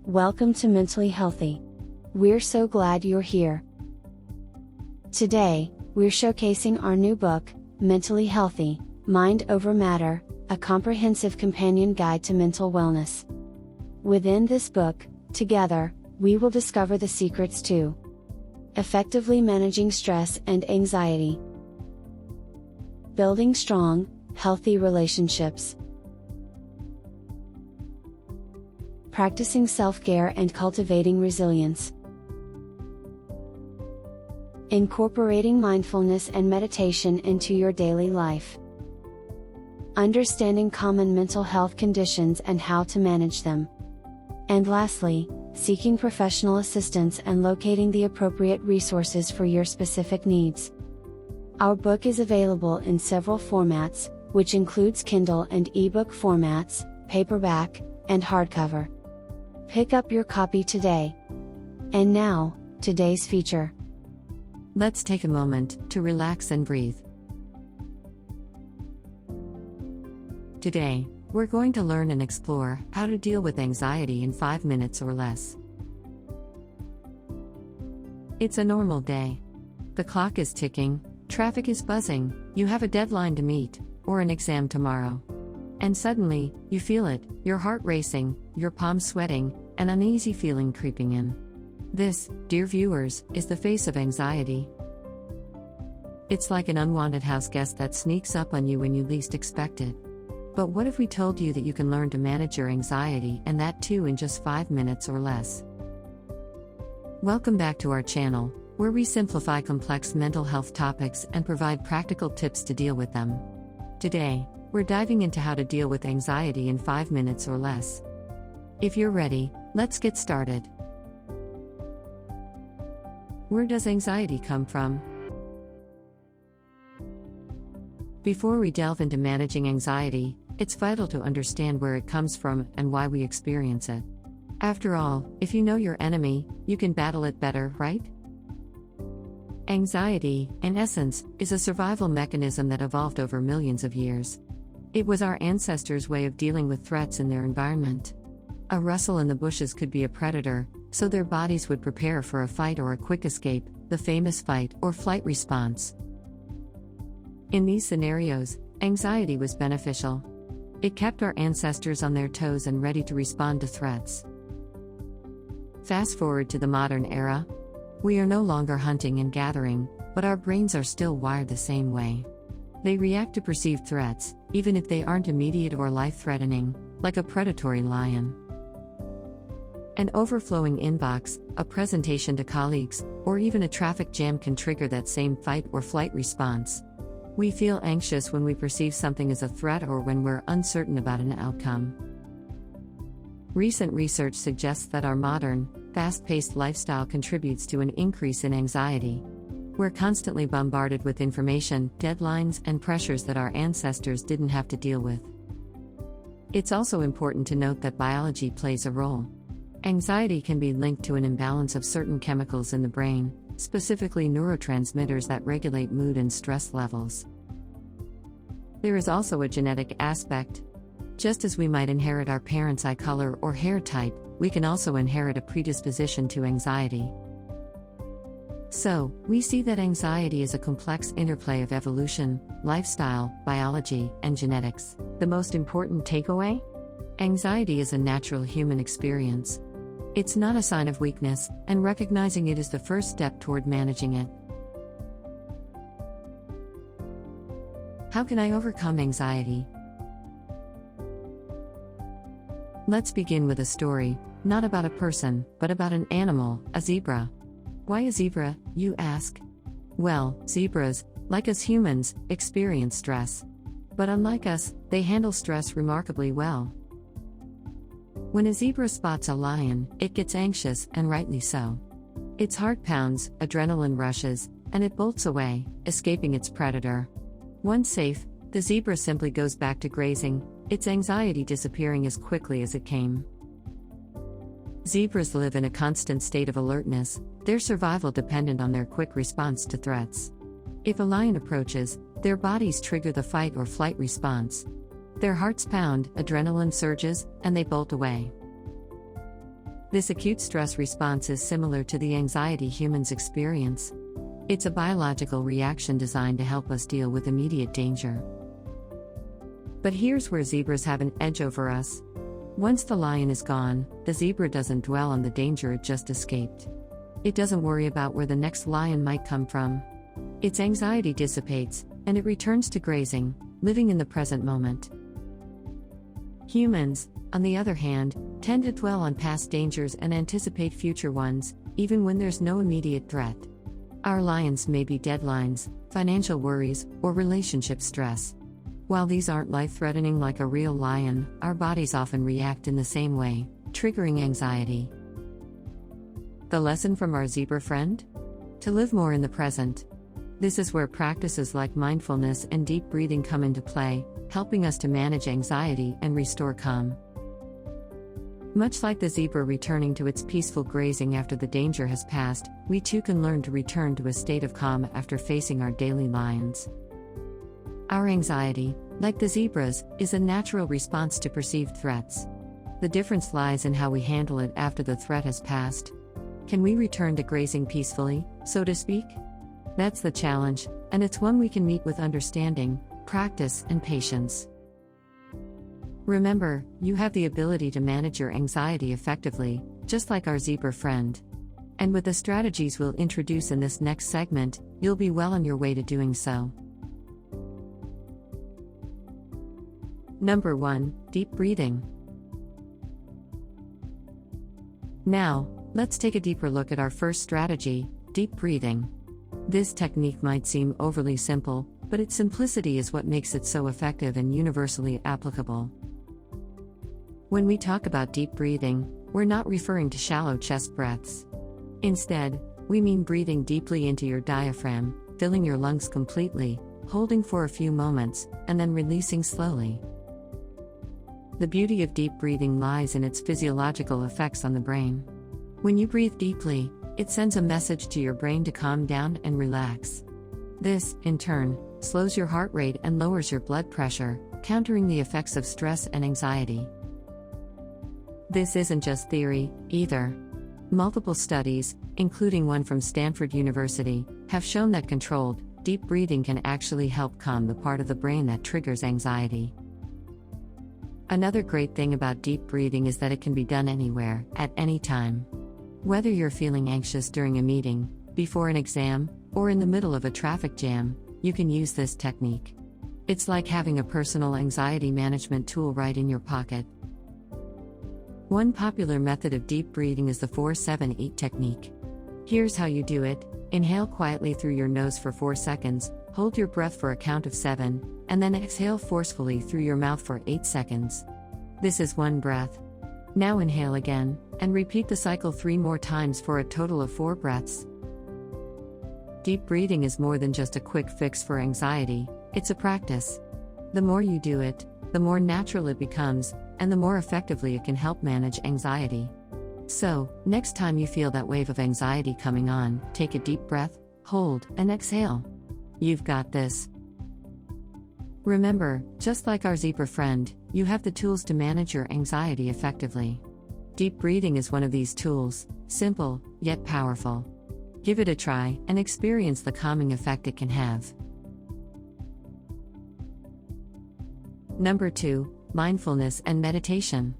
Welcome to Mentally Healthy. We're so glad you're here. Today, we're showcasing our new book, Mentally Healthy, Mind Over Matter, a comprehensive companion guide to mental wellness. Within this book, together, we will discover the secrets to effectively managing stress and anxiety, building strong, healthy relationships, practicing self-care and cultivating resilience, incorporating mindfulness and meditation into your daily life, understanding common mental health conditions and how to manage them, and lastly, seeking professional assistance and locating the appropriate resources for your specific needs. Our book is available in several formats, which includes Kindle and ebook formats, paperback, and hardcover. Pick up your copy today. And now, today's feature. Let's take a moment to relax and breathe. Today, we're going to learn and explore how to deal with anxiety in 5 minutes or less. It's a normal day. The clock is ticking, traffic is buzzing, you have a deadline to meet, or an exam tomorrow. And suddenly, you feel it, your heart racing, your palms sweating, an uneasy feeling creeping in. This, dear viewers, is the face of anxiety. It's like an unwanted house guest that sneaks up on you when you least expect it. But what if we told you that you can learn to manage your anxiety, and that too in just 5 minutes or less? Welcome back to our channel, where we simplify complex mental health topics and provide practical tips to deal with them. Today, we're diving into how to deal with anxiety in 5 minutes or less. If you're ready, let's get started. Where does anxiety come from? Before we delve into managing anxiety, it's vital to understand where it comes from and why we experience it. After all, if you know your enemy, you can battle it better, right? Anxiety, in essence, is a survival mechanism that evolved over millions of years. It was our ancestors' way of dealing with threats in their environment. A rustle in the bushes could be a predator, so their bodies would prepare for a fight or a quick escape, the famous fight or flight response. In these scenarios, anxiety was beneficial. It kept our ancestors on their toes and ready to respond to threats. Fast forward to the modern era. We are no longer hunting and gathering, but our brains are still wired the same way. They react to perceived threats, even if they aren't immediate or life-threatening, like a predatory lion. An overflowing inbox, a presentation to colleagues, or even a traffic jam can trigger that same fight or flight response. We feel anxious when we perceive something as a threat or when we're uncertain about an outcome. Recent research suggests that our modern, fast-paced lifestyle contributes to an increase in anxiety. We're constantly bombarded with information, deadlines, and pressures that our ancestors didn't have to deal with. It's also important to note that biology plays a role. Anxiety can be linked to an imbalance of certain chemicals in the brain, specifically neurotransmitters that regulate mood and stress levels. There is also a genetic aspect. Just as we might inherit our parents' eye color or hair type, we can also inherit a predisposition to anxiety. So, we see that anxiety is a complex interplay of evolution, lifestyle, biology, and genetics. The most important takeaway? Anxiety is a natural human experience. It's not a sign of weakness, and recognizing it is the first step toward managing it. How can I overcome anxiety? Let's begin with a story, not about a person, but about an animal, a zebra. Why a zebra, you ask? Well, zebras, like us humans, experience stress. But unlike us, they handle stress remarkably well. When a zebra spots a lion, it gets anxious, and rightly so. Its heart pounds, adrenaline rushes, and it bolts away, escaping its predator. Once safe, the zebra simply goes back to grazing, its anxiety disappearing as quickly as it came. Zebras live in a constant state of alertness, their survival dependent on their quick response to threats. If a lion approaches, their bodies trigger the fight or flight response. Their hearts pound, adrenaline surges, and they bolt away. This acute stress response is similar to the anxiety humans experience. It's a biological reaction designed to help us deal with immediate danger. But here's where zebras have an edge over us. Once the lion is gone, the zebra doesn't dwell on the danger it just escaped. It doesn't worry about where the next lion might come from. Its anxiety dissipates, and it returns to grazing, living in the present moment. Humans, on the other hand, tend to dwell on past dangers and anticipate future ones, even when there's no immediate threat. Our lions may be deadlines, financial worries, or relationship stress. While these aren't life-threatening like a real lion, our bodies often react in the same way, triggering anxiety. The lesson from our zebra friend? To live more in the present. This is where practices like mindfulness and deep breathing come into play, helping us to manage anxiety and restore calm. Much like the zebra returning to its peaceful grazing after the danger has passed, we too can learn to return to a state of calm after facing our daily lions. Our anxiety, like the zebra's, is a natural response to perceived threats. The difference lies in how we handle it after the threat has passed. Can we return to grazing peacefully, so to speak? That's the challenge, and it's one we can meet with understanding, practice, and patience. Remember, you have the ability to manage your anxiety effectively, just like our zebra friend. And with the strategies we'll introduce in this next segment, you'll be well on your way to doing so. Number 1, deep breathing. Now, let's take a deeper look at our first strategy, deep breathing. This technique might seem overly simple, but its simplicity is what makes it so effective and universally applicable. When we talk about deep breathing, we're not referring to shallow chest breaths. Instead, we mean breathing deeply into your diaphragm, filling your lungs completely, holding for a few moments, and then releasing slowly. The beauty of deep breathing lies in its physiological effects on the brain. When you breathe deeply, it sends a message to your brain to calm down and relax. This, in turn, slows your heart rate and lowers your blood pressure, countering the effects of stress and anxiety. This isn't just theory, either. Multiple studies, including one from Stanford University, have shown that controlled, deep breathing can actually help calm the part of the brain that triggers anxiety. Another great thing about deep breathing is that it can be done anywhere, at any time. Whether you're feeling anxious during a meeting, before an exam, or in the middle of a traffic jam, you can use this technique. It's like having a personal anxiety management tool right in your pocket. One popular method of deep breathing is the 4-7-8 technique. Here's how you do it: inhale quietly through your nose for 4 seconds, hold your breath for a count of 7, and then exhale forcefully through your mouth for 8 seconds. This is one breath. Now inhale again, and repeat the cycle 3 more times for a total of 4 breaths. Deep breathing is more than just a quick fix for anxiety, it's a practice. The more you do it, the more natural it becomes, and the more effectively it can help manage anxiety. So, next time you feel that wave of anxiety coming on, take a deep breath, hold, and exhale. You've got this. Remember, just like our zebra friend, you have the tools to manage your anxiety effectively. Deep breathing is one of these tools, simple, yet powerful. Give it a try, and experience the calming effect it can have. Number 2, mindfulness and meditation.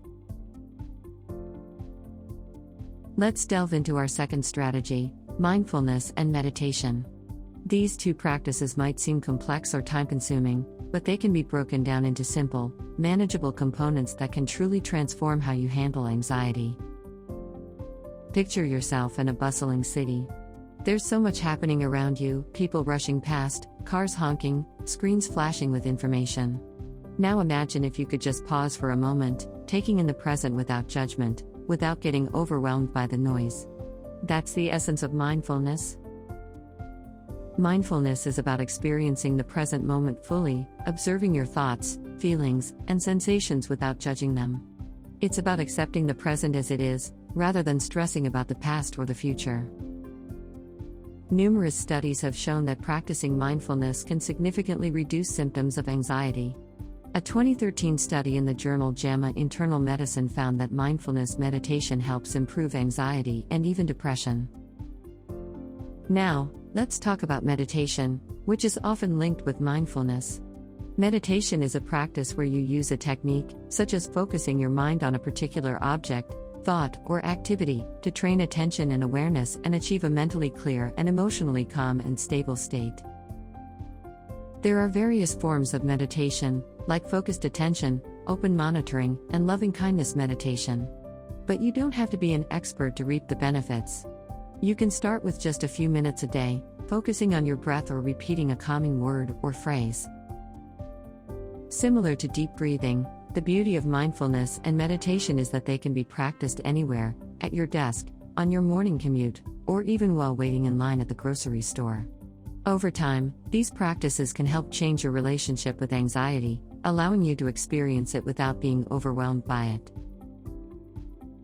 Let's delve into our second strategy, mindfulness and meditation. These two practices might seem complex or time-consuming, but they can be broken down into simple, manageable components that can truly transform how you handle anxiety. Picture yourself in a bustling city. There's so much happening around you, people rushing past, cars honking, screens flashing with information. Now imagine if you could just pause for a moment, taking in the present without judgment, without getting overwhelmed by the noise. That's the essence of mindfulness. Mindfulness is about experiencing the present moment fully, observing your thoughts, feelings, and sensations without judging them. It's about accepting the present as it is, rather than stressing about the past or the future. Numerous studies have shown that practicing mindfulness can significantly reduce symptoms of anxiety. A 2013 study in the journal JAMA Internal Medicine found that mindfulness meditation helps improve anxiety and even depression. Now, let's talk about meditation, which is often linked with mindfulness. Meditation is a practice where you use a technique, such as focusing your mind on a particular object, thought, or activity, to train attention and awareness and achieve a mentally clear and emotionally calm and stable state. There are various forms of meditation, like focused attention, open monitoring, and loving-kindness meditation. But you don't have to be an expert to reap the benefits. You can start with just a few minutes a day, focusing on your breath or repeating a calming word or phrase. Similar to deep breathing, the beauty of mindfulness and meditation is that they can be practiced anywhere, at your desk, on your morning commute, or even while waiting in line at the grocery store. Over time, these practices can help change your relationship with anxiety, allowing you to experience it without being overwhelmed by it.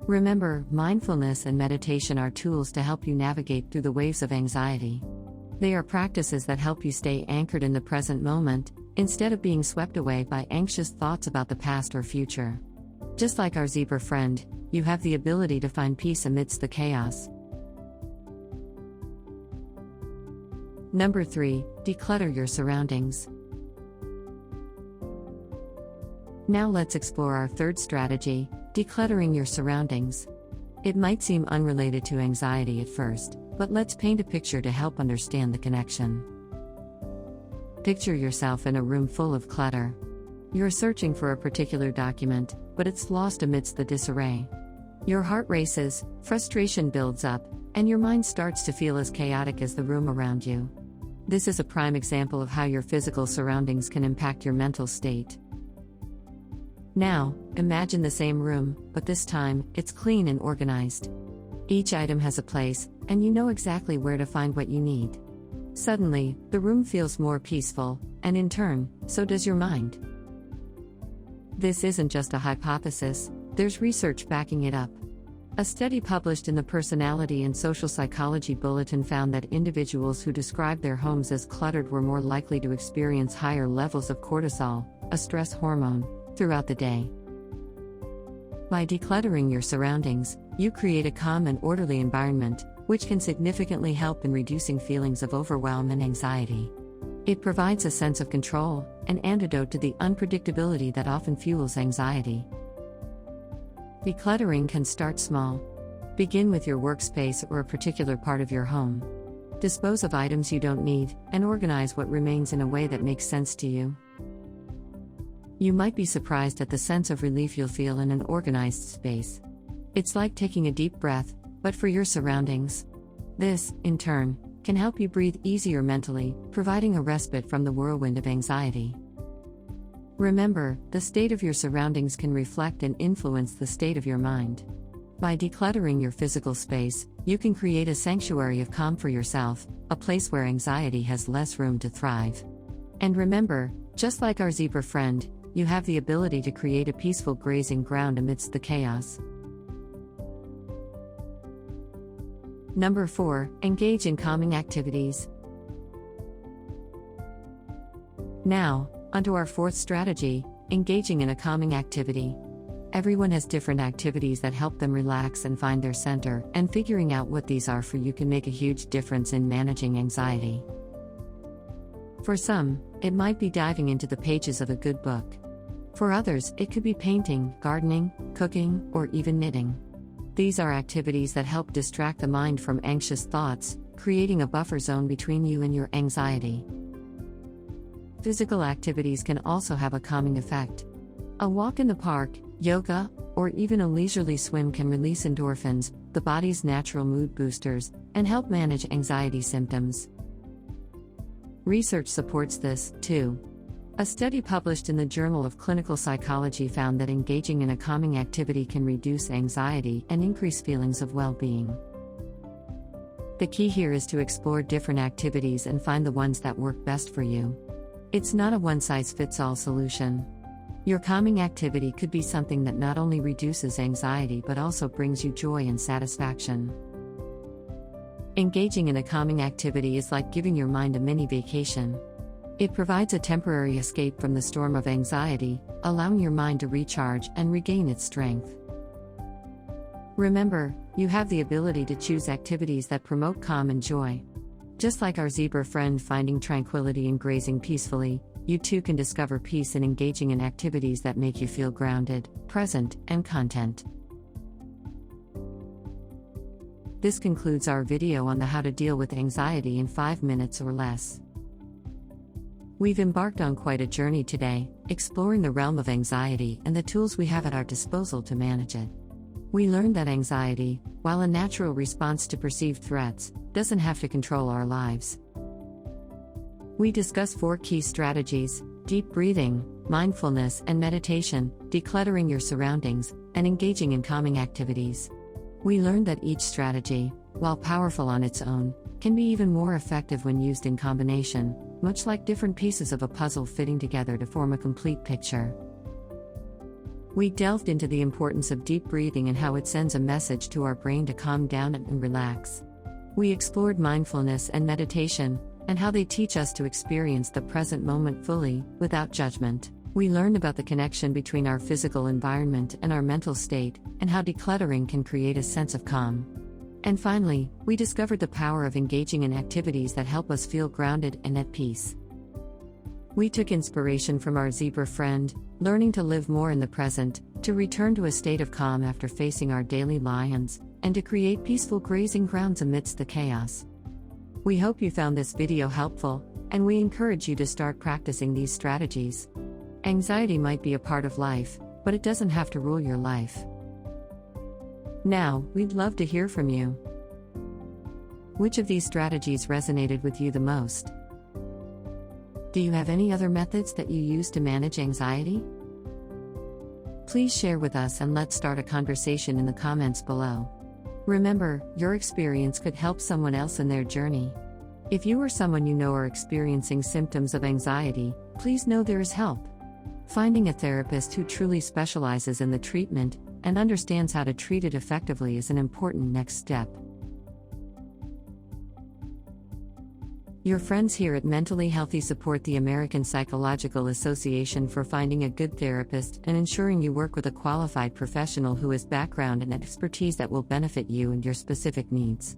Remember, mindfulness and meditation are tools to help you navigate through the waves of anxiety. They are practices that help you stay anchored in the present moment, instead of being swept away by anxious thoughts about the past or future. Just like our zebra friend, you have the ability to find peace amidst the chaos. Number 3, declutter your surroundings. Now let's explore our third strategy, decluttering your surroundings. It might seem unrelated to anxiety at first, but let's paint a picture to help understand the connection. Picture yourself in a room full of clutter. You're searching for a particular document, but it's lost amidst the disarray. Your heart races, frustration builds up, and your mind starts to feel as chaotic as the room around you. This is a prime example of how your physical surroundings can impact your mental state. Now, imagine the same room, but this time, it's clean and organized. Each item has a place, and you know exactly where to find what you need. Suddenly, the room feels more peaceful, and in turn, so does your mind. This isn't just a hypothesis, there's research backing it up. A study published in the Personality and Social Psychology Bulletin found that individuals who described their homes as cluttered were more likely to experience higher levels of cortisol, a stress hormone, throughout the day. By decluttering your surroundings, you create a calm and orderly environment, which can significantly help in reducing feelings of overwhelm and anxiety. It provides a sense of control, an antidote to the unpredictability that often fuels anxiety. Decluttering can start small. Begin with your workspace or a particular part of your home. Dispose of items you don't need, and organize what remains in a way that makes sense to you. You might be surprised at the sense of relief you'll feel in an organized space. It's like taking a deep breath, but for your surroundings. This, in turn, can help you breathe easier mentally, providing a respite from the whirlwind of anxiety. Remember, the state of your surroundings can reflect and influence the state of your mind. By decluttering your physical space, you can create a sanctuary of calm for yourself, a place where anxiety has less room to thrive. And remember, just like our zebra friend, you have the ability to create a peaceful grazing ground amidst the chaos. Number 4, engage in calming activities. Now, onto our fourth strategy, engaging in a calming activity. Everyone has different activities that help them relax and find their center, and figuring out what these are for you can make a huge difference in managing anxiety. For some, it might be diving into the pages of a good book. For others, it could be painting, gardening, cooking, or even knitting. These are activities that help distract the mind from anxious thoughts, creating a buffer zone between you and your anxiety. Physical activities can also have a calming effect. A walk in the park, yoga, or even a leisurely swim can release endorphins, the body's natural mood boosters, and help manage anxiety symptoms. Research supports this, too. A study published in the Journal of Clinical Psychology found that engaging in a calming activity can reduce anxiety and increase feelings of well-being. The key here is to explore different activities and find the ones that work best for you. It's not a one-size-fits-all solution. Your calming activity could be something that not only reduces anxiety but also brings you joy and satisfaction. Engaging in a calming activity is like giving your mind a mini vacation. It provides a temporary escape from the storm of anxiety, allowing your mind to recharge and regain its strength. Remember, you have the ability to choose activities that promote calm and joy. Just like our zebra friend finding tranquility in grazing peacefully, you too can discover peace in engaging in activities that make you feel grounded, present, and content. This concludes our video on the how to deal with anxiety in 5 minutes or less. We've embarked on quite a journey today, exploring the realm of anxiety and the tools we have at our disposal to manage it. We learned that anxiety, while a natural response to perceived threats, doesn't have to control our lives. We discussed 4 key strategies: deep breathing, mindfulness and meditation, decluttering your surroundings, and engaging in calming activities. We learned that each strategy, while powerful on its own, can be even more effective when used in combination, much like different pieces of a puzzle fitting together to form a complete picture. We delved into the importance of deep breathing and how it sends a message to our brain to calm down and relax. We explored mindfulness and meditation, and how they teach us to experience the present moment fully, without judgment. We learned about the connection between our physical environment and our mental state, and how decluttering can create a sense of calm. And finally, we discovered the power of engaging in activities that help us feel grounded and at peace. We took inspiration from our zebra friend, learning to live more in the present, to return to a state of calm after facing our daily lions, and to create peaceful grazing grounds amidst the chaos. We hope you found this video helpful, and we encourage you to start practicing these strategies. Anxiety might be a part of life, but it doesn't have to rule your life. Now, we'd love to hear from you. Which of these strategies resonated with you the most? Do you have any other methods that you use to manage anxiety? Please share with us and let's start a conversation in the comments below. Remember, your experience could help someone else in their journey. If you or someone you know are experiencing symptoms of anxiety, please know there is help. Finding a therapist who truly specializes in the treatment and understands how to treat it effectively is an important next step. Your friends here at Mentally Healthy support the American Psychological Association for finding a good therapist and ensuring you work with a qualified professional who has background and expertise that will benefit you and your specific needs.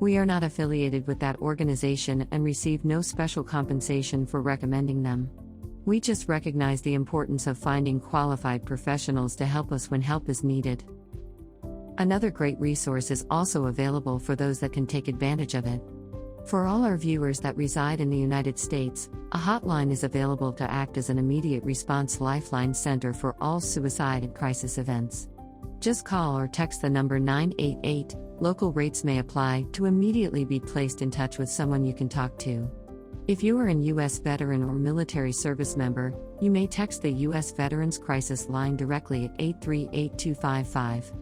We are not affiliated with that organization and receive no special compensation for recommending them. We just recognize the importance of finding qualified professionals to help us when help is needed. Another great resource is also available for those that can take advantage of it. For all our viewers that reside in the United States, a hotline is available to act as an immediate response lifeline center for all suicide and crisis events. Just call or text the number 988, local rates may apply, to immediately be placed in touch with someone you can talk to. If you are a U.S. veteran or military service member, you may text the U.S. Veterans Crisis Line directly at 838-255.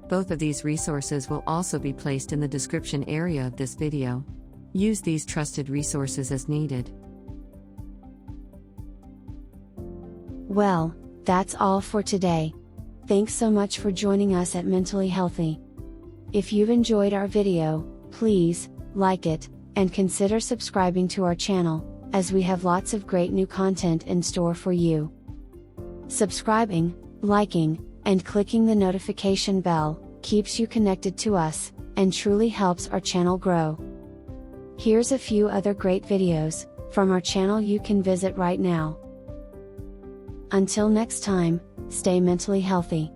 Both of these resources will also be placed in the description area of this video. Use these trusted resources as needed. Well, that's all for today. Thanks so much for joining us at Mentally Healthy. If you've enjoyed our video, please like it, and consider subscribing to our channel, as we have lots of great new content in store for you. Subscribing, liking, and clicking the notification bell keeps you connected to us, and truly helps our channel grow. Here's a few other great videos from our channel you can visit right now. Until next time, stay mentally healthy.